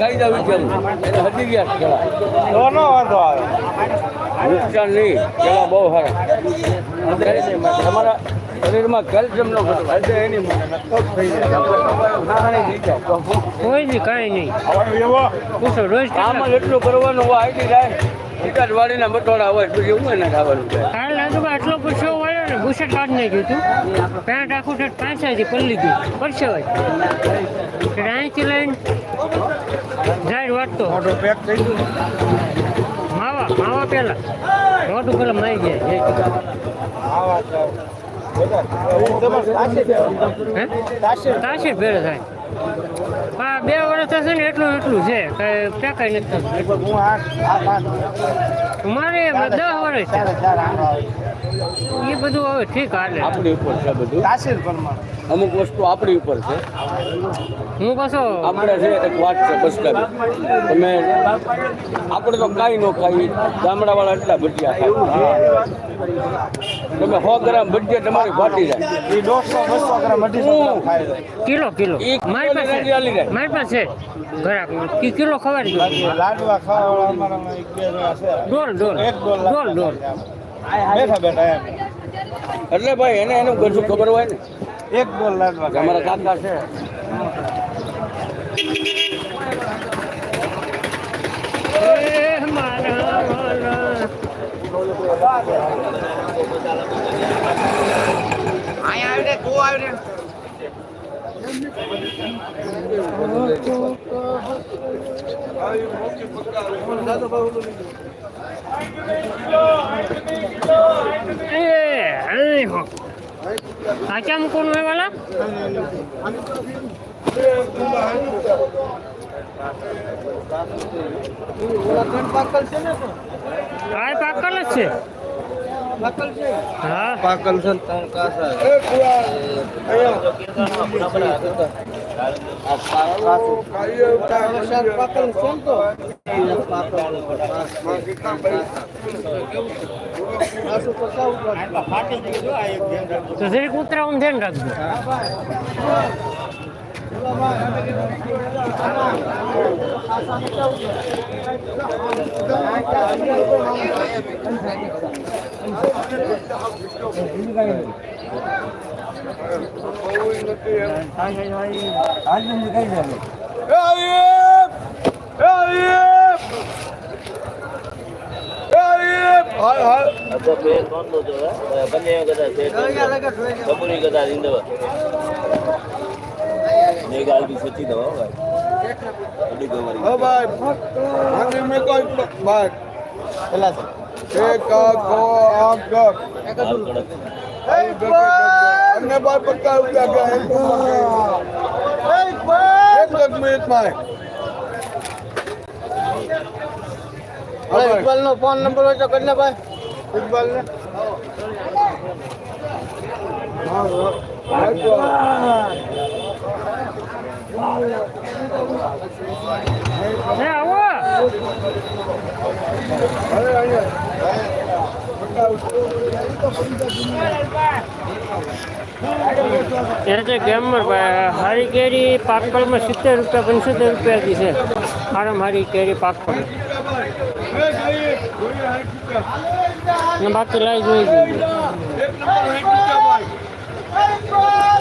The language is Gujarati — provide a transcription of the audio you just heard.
ખાઈ જાવી કેમ હજી ગયા કેળા નો વાંધો આવે નુકસાન નહીં કેળા બહુ સારા તમારા શરીરમાં કેલ્શિયમ નો ઘટે એની કોઈ બી કાંઈ નહીં પૂછો રોજ આમાં એટલું કરવાનું હોય આઈડી જાય એકાદ વાડીના બટોળા હોય પછી એવું ના ખાવાનું કાલ આજુબાજુ એટલો પૂછો હોય ને બુશેટ કાઢ નાખ્યું હતું પેન્ટ આખું ઠેઠ પાછળથી પલ્લી ગયું પડશે હોય અહીંથી લઈને જાય વાટતો ઓટો પેક થઈ ગયું માવા પેલા રોટું પેલા મારી જાય તાશે ભેળ થાય હા 2 વર્ષ થશે ને એટલું છે કઈ પેકાઈ નથી મારે 10 વર્ષ એ બધું હવે ઠીક હાલે આપણી ઉપર છે બધું અમુક વસ્તુ આપણી ઉપર છે હું પાછો આપણે છે એક વાત છે બસ તમે આપણે તો કાંઈ ન ખાઈ ગામડાવાળા એટલા ભજીયા ખાય તમે 100 ગ્રામ ભજીયા તમારી ફાટી જાય એ 150-200 ગ્રામ કિલો મારી પાસે ઘરાક કિલો ખવાડી લાડવા ખાવા ડોલ બેઠા એટલે ભાઈ એને એનું ગજુ ખબર હોય ને એક ડોલ લાડવા અમારા કાકા છે आचा कौन है वाला पाकल છે હા પાકલ છે તણ કાસા તો જરી કૂતરાનું ધ્યાન રાખજો गाल भी सच्ची दवा ओ भाई आगे में कोई बात चला एक का को आप का हमने बार पक्का हो गया एक मिनट में अरे इकबाल नो फोन नंबर हो तो करना भाई इकबाल ने हां गेमर हारी केरी पाकल में 70 रुपया 75 रुपया की है हारम हारी केरी पाकल बात लाई जोई